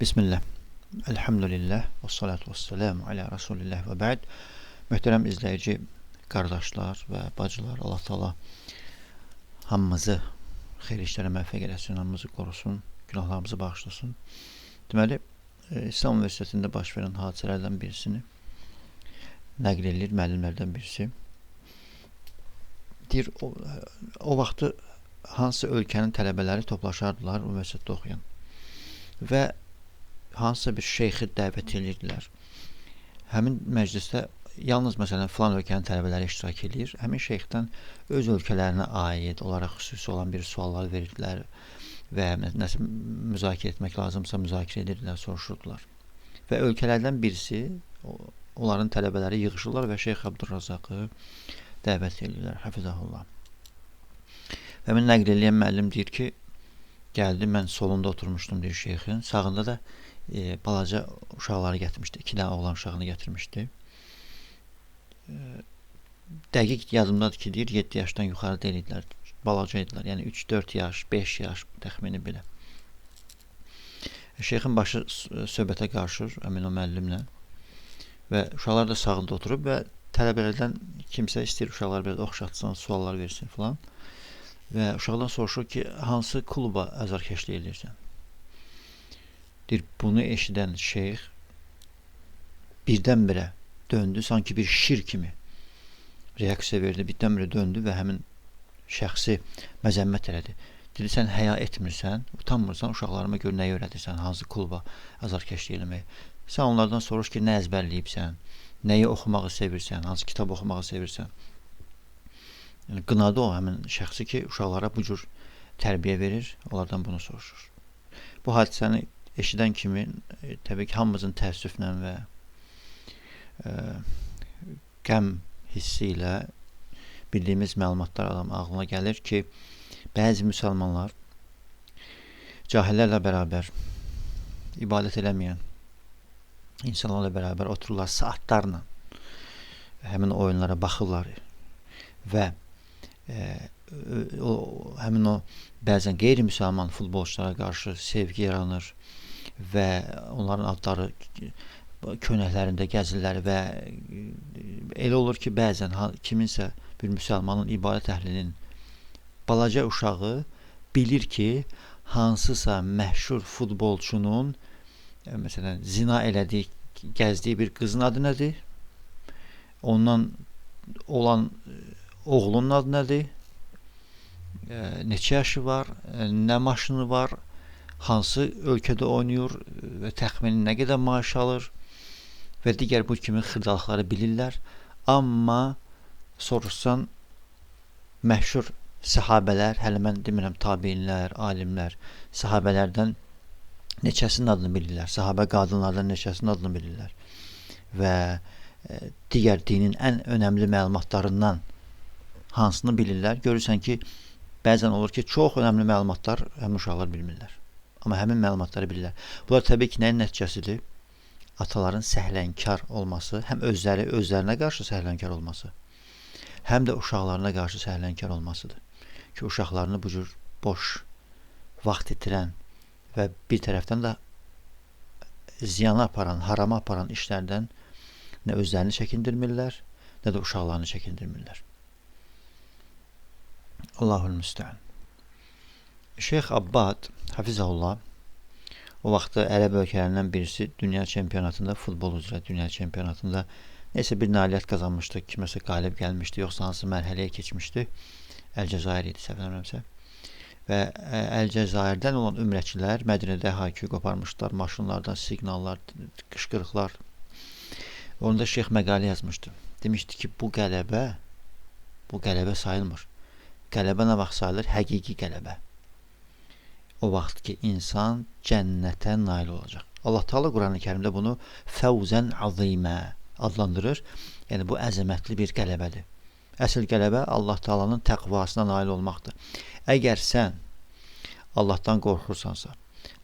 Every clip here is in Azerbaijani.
Bismillah, elhamdülillah, və salatu və selamu alə Rasulillah və bə'd. Möhtərəm izləyici qardaşlar və bacılar, Allah Taala hamımızı xeyir işlərə müvəffəq eləsin, hamımızı qorusun, günahlarımızı bağışlasın. Deməli, İslam Universitetində baş verən hadisələrdən birisini nəql edir müəllimlərdən birisi. Deyir, o vaxtı hansı ölkənin tələbələri toplaşardılar universitetdə oxuyan və hansısa bir şeyxi dəvət edirdilər. Həmin məclisdə yalnız məsələn filan ölkənin tələbələri iştirak edir. Həmin şeyxdən öz ölkələrinə aid, onlara xüsusi olan bir suallar verirdilər və nəsə müzakirə etmək lazımsa müzakirə edirdilər, soruşurdular. Və ölkələrdən birisi, onların tələbələri yığışırlar və Şeyx Abdurrazaqı dəvət edirlər, hafizahullah. Və mən nəql eləyən müəllim deyir ki, gəldi, mən solunda oturmuşdum deyir şeyxin, sağında da balaca uşaqları gətirmişdi, 2 dənə oğlan uşağını gətirmişdi. Dəqiq yadımdadır ki, deyir, 7 yaşdan yuxarı deyildilər, balaca idilər, yəni 3-4 yaş, 5 yaş təxmini belə. Şeyxin başı söhbətə qarışır, əmin o müəllimlə və uşaqlar da sağında oturub və tələbələrdən kimsə istəyir uşaqlar biraz oxşatsın, suallar versin filan və uşaqdan soruşur ki, hansı kluba əzarkeşlik edirsən? Deyir, bunu eşidən şeyx birdən-birə döndü, sanki bir şir kimi reaksiya verdi, birdən-birə döndü və həmin şəxsi məzəmmət elədi. Dedi, sən həya etmirsən, utanmırsan, uşaqlarıma gör nəyi öyrədirsən, hansı kluba əzarkeşlik eləmək. Sən onlardan soruş ki, nə əzbərləyibsən, nəyi oxumağı sevirsən, hansı kitab oxumağı sevirsən. Yəni, qınadı o həmin şəxsi ki, uşaqlara bu cür tərbiyə verir, onlardan bunu soruşur. Bu hadisəni eşidən kimi, təbii ki, hamımızın təəssüflə və qəm hissi ilə bildiyimiz məlumatlar ağlına gəlir ki, bəzi müsəlmanlar cahillərlə bərabər ibadət eləməyən insanlarla bərabər otururlar saatlarla həmin oyunlara baxırlar və həmin o bəzən qeyri-müsəlman futbolçulara qarşı sevgi yaranır və onların adları könəklərində gəzirlər və elə olur ki, bəzən kiminsə bir müsəlmanın ibadət əhlinin balaca uşağı bilir ki, hansısa məşhur futbolçunun məsələn zina elədiyi, gəzdiyi bir qızın adı nədir? Ondan olan oğlunun adı nədir? Neçə yaşı var? Nə maşını var? Hansı ölkədə oynayır və təxmini nə qədər maaş alır və digər bu kimi xırdalıqları bilirlər. Amma soruşsan məşhur səhabələr, hələ mən demirəm tabeinlər, alimlər, səhabələrdən neçəsinin adını bilirlər, səhabə qadınlardan neçəsinin adını bilirlər və digər dinin ən önəmli məlumatlarından hansını bilirlər. Görürsən ki, bəzən olur ki, çox önəmli məlumatlar həmin uşaqlar bilmirlər. Amma həmin məlumatları bilirlər. Bunlar təbii ki, nəyin nəticəsidir? Ataların səhlənkar olması, həm özlərinə qarşı səhlənkar olması, həm də uşaqlarına qarşı səhlənkar olmasıdır. Ki, uşaqlarını bu cür boş vaxt itirən və bir tərəfdən də ziyana aparan, harama aparan işlərdən nə özlərini çəkindirmirlər, nə də uşaqlarını çəkindirmirlər. Allahul müstəan. Şeyx Abbad, hafizahullah, o vaxtda ərəb ölkələrindən birisi dünya çempionatında, futbol üzrə dünya çempionatında neysə bir nailiyyət qazanmışdı, kiməsə qalib gəlmişdi, yoxsa hansı mərhələyə keçmişdi. Əlcəzair idi, səhv eləmirəmsə. Və Əlcəzairdən olan ümrəçilər Mədinədə hay-küy qoparmışlar, maşınlardan siqnallar, qışqırıqlar. Onda şeyx məqalə yazmışdı. Demişdi ki, bu qələbə sayılmır. Qələbə nə vaxt sayılır? Həqiqi qələbə. O vaxt ki, insan cənnətə nail olacaq. Allah Teala Quran-ı Kərimdə bunu fəvzən azimə adlandırır. Yəni, bu əzəmətli bir qələbədir. Əsl qələbə Allah Teala'nın təqvasına nail olmaqdır. Əgər sən Allahdan qorxursansa,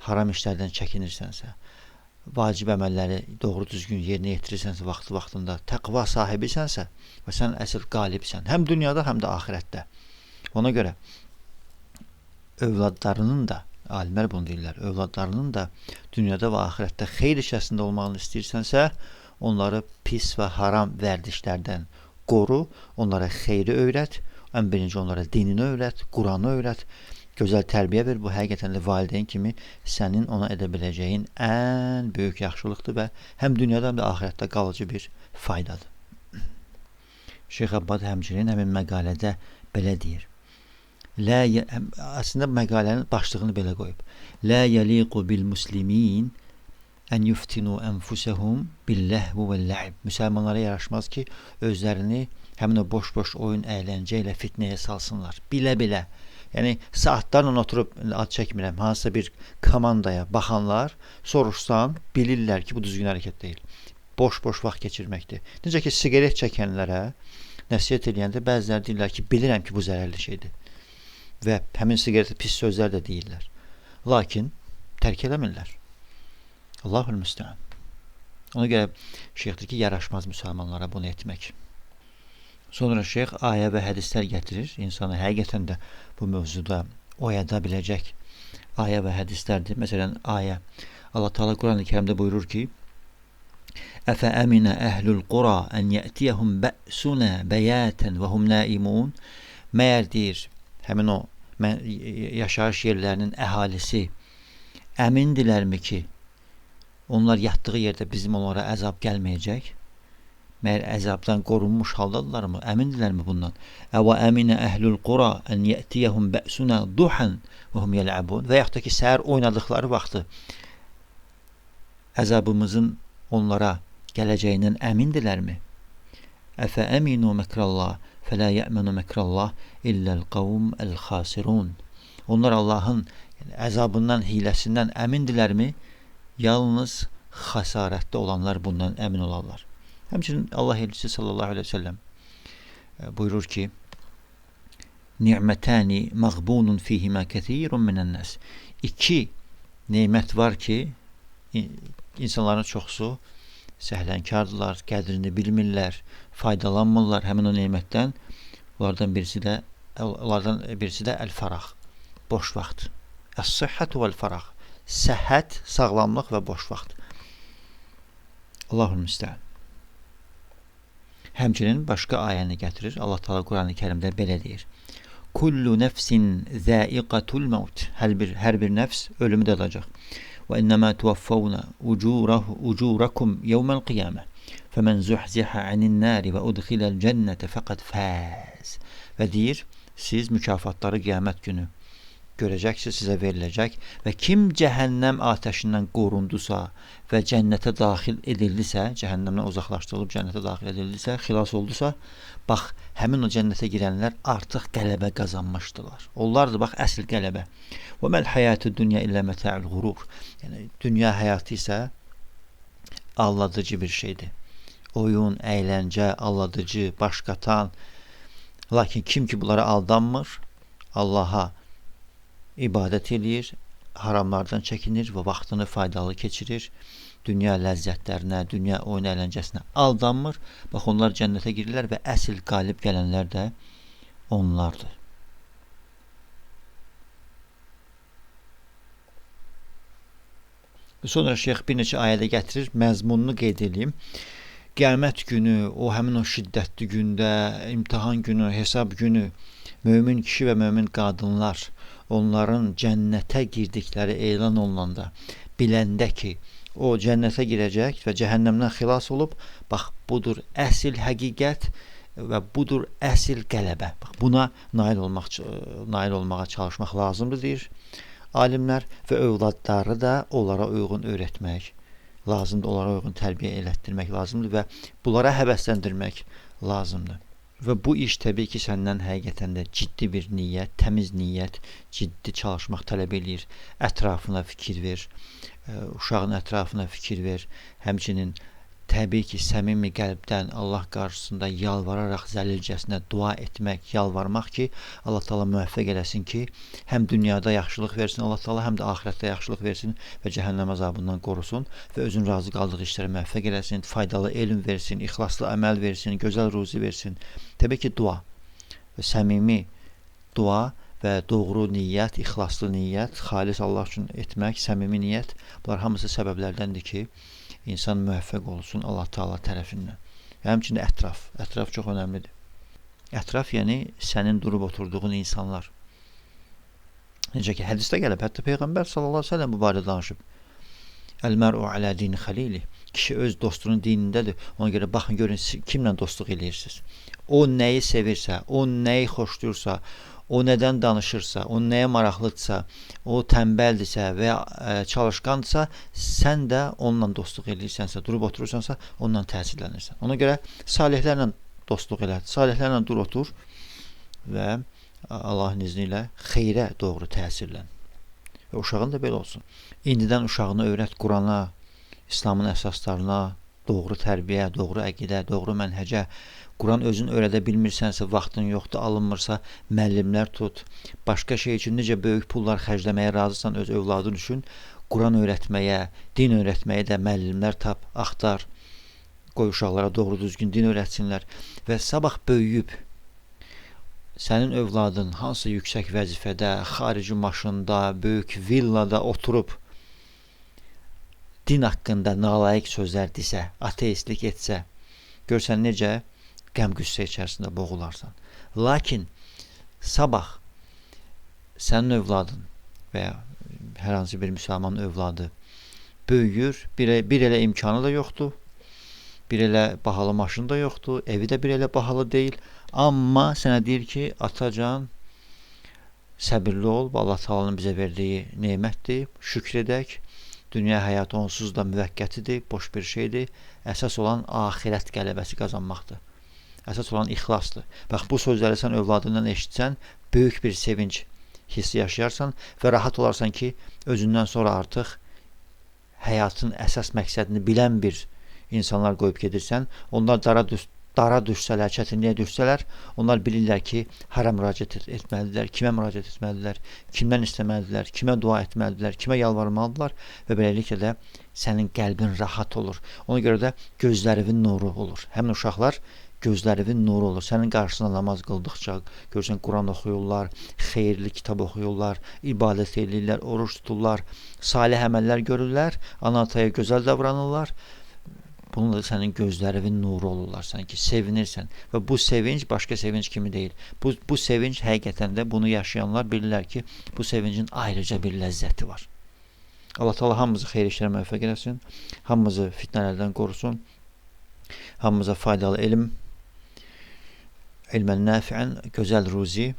haram işlərdən çəkinirsənsə, vacib əməlləri doğru düzgün yerinə yetirirsənsə vaxtında, təqva sahibisənsə və sən əsl qalibsən, həm dünyada, həm də axirətdə. Ona görə övladlarının da Alimlər bunu deyirlər. Övladlarının da dünyada və axirətdə xeyir işəsində olmağını istəyirsənsə, onları pis və haram vərdişlərdən qoru, onlara xeyri öyrət, ən birinci onlara dinini öyrət, Quranı öyrət, gözəl tərbiyə ver. Bu həqiqətən də valideyn kimi sənin ona edə biləcəyin ən böyük yaxşılıqdır və həm dünyada həm də axirətdə qalıcı bir faydadır. Şeyx Abbad həmçinin həmin məqalədə belə deyir. Əslində məqalənin başlığını belə qoyub. Lə yəliqu bil muslimin ən yuftinu ənfusəhum billəhvu və lə'ib. Müsəlmanlara yaraşmaz ki, özlərini həmin o boş-boş oyun, əyləncə ilə fitnəyə salsınlar. Bilə-bilə. Yəni, saatlarla oturub, ad çəkmirəm, hansısa bir komandaya baxanlar, soruşsan, bilirlər ki, bu düzgün hərəkət deyil. Boş-boş vaxt keçirməkdir. Necə ki, siqaret çəkənlərə nəsiyyət edəndə bəziləri deyirlər ki, bilirəm ki, bu zərərli şeydir. Və həmin siqaretə pis sözlər də deyirlər. Lakin tərk eləmirlər. Allahul müstəan. Ona görə şeyxdir ki, yaraşmaz müsəlmanlara bunu etmək. Sonra şeyx ayə və hədislər gətirir. İnsanı həqiqətən də bu mövzuda oyada biləcək ayə və hədislərdir. Məsələn, ayə. Allah Teala Quran-ı Kərimdə buyurur ki, Əfə əminə əhlül qura ən yətiyəhum bə'sunə bəyətən və hum naimun. Məyər deyir, həmin o yaşayış yerlərinin əhalisi əmindilərmi ki, onlar yatdığı yerdə bizim onlara əzab gəlməyəcək? Məyər əzabdan qorunmuş haldadılarmı? Əmindilərmi bundan? Əvə əminə əhlül qura ən yətiyəhum bə'sunə duhan və hum yəl'abun. Və yaxud da ki, səhər oynadıqları vaxtı əzabımızın onlara gələcəyindən əmindilərmi? Əfə əminu məkrallah fələ yə'mənu məkrallah illəl qavm əl-xasirun. Onlar Allahın əzabından, hiləsindən əmindilərmi? Yalnız xəsarətdə olanlar bundan əmin olarlar. Həmçinin Allah elçisi sallallahu aleyhi ve sellem buyurur ki, Ni'mətəni məğbunun fihimə kəthirun minən-nəs. İki neymət var ki, insanların çoxsu səhlənkardırlar, qədrini bilmirlər, faydalanmırlar həmin o neymətdən. Onlardan birisi də əl-fəraq, boş vaxt. Əs-səhhət vəl-fəraq. Səhhət, sağlamlıq və boş vaxt. Allahul müstəan. Həmçinin başqa ayəni gətirir. Allah Teala Quran-ı Kərimdə belə deyir. Kullu nəfsin zəiqatul mevt. Hər bir nəfs ölümü dadacaq. Və innəmə tuvaffavna ucurakum yevməl qiyamə. Fəmən zuhzihə anin nari və udxiləl cənnətə fəqəd fəz. Və deyir, siz mükafatları qiyamət günü görəcəksiniz, sizə veriləcək və kim cəhənnəm atəşindən qorundusa və cənnətə daxil edildisə, cəhənnəmdən uzaqlaşdırılıb cənnətə daxil edildisə, xilas oldusa, bax, həmin o cənnətə girənlər artıq qələbə qazanmışdılar. Onlardır, bax, əsl qələbə. Və məl həyatü dünya illə mətə'ül qurur. Yəni, dünya həyatı isə aldadıcı bir şeydir. Oyun, əyləncə, aldadıcı, başqatan. Lakin kim ki bunlara aldanmır, Allaha ibadət eləyir, haramlardan çəkinir və vaxtını faydalı keçirir, dünya ləzzətlərinə, dünya oyun əyləncəsinə aldanmır. Bax, onlar cənnətə girirlər və əsl qalib gələnlər də onlardır. Sonra şeyx bir neçə ayədə gətirir, məzmununu qeyd edeyim. Qiyamət günü, o həmin o şiddətli gündə, imtihan günü, hesab günü, mömin kişi və mömin qadınlar onların cənnətə girdikləri elan olunanda, biləndə ki, o cənnətə girəcək və cəhənnəmdən xilas olub, bax, budur əsl həqiqət və budur əsl qələbə. Bax, buna nail olmağa çalışmaq lazımdır, deyir alimlər və övladları da onlara uyğun öyrətmək lazımdır, onlara uyğun tərbiyə elətdirmək lazımdır və bunlara həvəsləndirmək lazımdır. Və bu iş təbii ki, səndən həqiqətən də ciddi bir niyyət, təmiz niyyət, ciddi çalışmaq tələb eləyir. Ətrafına fikir ver, uşağın ətrafına fikir ver. Həmçinin təbii ki, səmimi qəlbdən Allah qarşısında yalvararaq zəlilcəsinə dua etmək, yalvarmaq ki, Allah Teala müvəffəq eləsin ki, həm dünyada yaxşılıq versin Allah Teala, həm də axirətdə yaxşılıq versin və cəhənnəm azabından qorusun və özün razı qaldığı işlərə müvəffəq eləsin, faydalı elm versin, ixlaslı əməl versin, gözəl ruzi versin. Təbii ki, dua və səmimi dua və doğru niyyət, ixlaslı niyyət, xalis Allah üçün etmək, səmimi niyyət, bunlar hamısı səbəblərdəndir ki, insan müvəffəq olsun Allah Taala tərəfindən. Həmçinin ətraf çox önəmlidir. Ətraf, yəni sənin durub oturduğun insanlar. Necə ki, hədisdə gəlib, hətta Peyğəmbər sallallahu əleyhi və səlləm bu barədə danışıb. Əl-mər'u alə dini xəlili. Kişi öz dostunun dinindədir. Ona görə baxın, görün kimlə dostluq eləyirsiniz. O nəyi sevirsə, o nəyi xoşlayırsa, o nədən danışırsa, o nəyə maraqlıdırsa, o tənbəldirsə və ya çalışqandırsa, sən də onunla dostluq eləyirsənsə, durub oturursansa, ondan təsirlənirsən. Ona görə salihlərlə dostluq elə, salihlərlə dur otur və Allahın izni ilə xeyrə doğru təsirlən. Və uşağın da belə olsun. İndidən uşağını öyrət Qurana, İslamın əsaslarına, doğru tərbiyə, doğru əqidə, doğru mənhəcə. Quran özün öyrədə bilmirsənsə, vaxtın yoxdur, alınmırsa, müəllimlər tut. Başqa şey üçün necə böyük pullar xərcləməyə razısan öz övladın üçün, Quran öyrətməyə, din öyrətməyə də müəllimlər tap, axtar. Qoy uşaqlara doğru düzgün din öyrətsinlər və sabah böyüyüb sənin övladın hansı yüksək vəzifədə, xarici maşında, böyük villada oturub din haqqında nalayiq sözlər desə, ateistlik etsə, görsən necə qəm-qüssə içərisində boğularsan. Lakin sabah sənin övladın və ya hər hansı bir müsəlman övladı böyüyür, bir elə imkanı da yoxdur, bir elə bahalı maşın da yoxdur, evi də bir elə bahalı deyil. Amma sənə deyir ki, atacan, səbirli ol, Allah Taala'nın bizə verdiyi nemətdir, şükr edək. Dünya həyatı onsuz da müvəqqətidir, boş bir şeydir. Əsas olan axirət qələbəsi qazanmaqdır. Əsas olan ixlasdır. Bax, bu sözləri sən övladından eşitsən, böyük bir sevinç hissi yaşayarsan və rahat olarsan ki, özündən sonra artıq həyatın əsas məqsədini bilən bir insanlar qoyub gedirsən. Onlar dara düşsələr, çətinliyə düşsələr, onlar bilirlər ki, hara müraciət etməlidirlər, kimə müraciət etməlidirlər, kimdən istəməlidirlər, kimə dua etməlidirlər, kimə yalvarmalıdırlar və beləliklə də sənin qəlbin rahat olur. Ona görə də gözlərinin nuru olur. Həmin uşaqlar gözlərinin nuru olur. Sənin qarşısına namaz qıldıqca, görsən Quran oxuyurlar, xeyirli kitab oxuyurlar, ibadət edirlər, oruç tuturlar, salih əməllər görürlər, ana-ataya gözəl davranırlar. Bununla da sənin gözlərinin nuru olurlar, sanki sevinirsən və bu sevinç başqa sevinç kimi deyil. Bu sevinç həqiqətən də bunu yaşayanlar bilirlər ki, bu sevincin ayrıca bir ləzzəti var. Allah Taala hamımızı xeyir işlərə müvəffəq eləsin, hamımızı fitnələrdən qorusun, hamımıza faydalı elm, ilmən nafiən, gözəl ruzi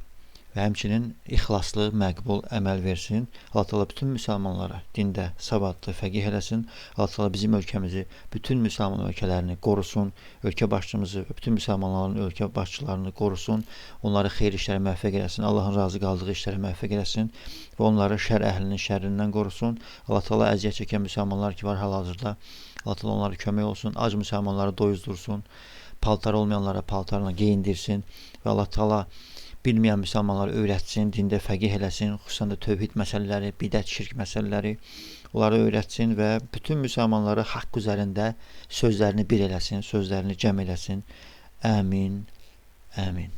və həmçinin ixlaslı, məqbul əməl versin. Allah Taala bütün müsəlmanlara dində savadlı, fəqih eləsin. Allah Taala bizim ölkəmizi, bütün müsəlman ölkələrini qorusun. Ölkə başçımızı, bütün müsəlmanların ölkə başçılarını qorusun. Onları xeyir işlərə müvəffəq eləsin. Allahın razı qaldığı işlərə müvəffəq eləsin və onları şər əhlinin şərrindən qorusun. Allah Taala əziyyət çəkən müsəlmanlar ki var hal-hazırda, Allah Taala onlara kömək olsun. Ac müsəlmanları doyuzdursun. Paltar olmayanlara paltarla geyindirsin və Allah Taala bilməyən müsəlmanları öyrətsin, dində fəqih eləsin, xüsusən də tövhid məsələləri, bidət, şirk məsələləri onları öyrətsin və bütün müsəlmanları haqq üzərində sözlərini bir eləsin, sözlərini cəm eləsin. Əmin, əmin.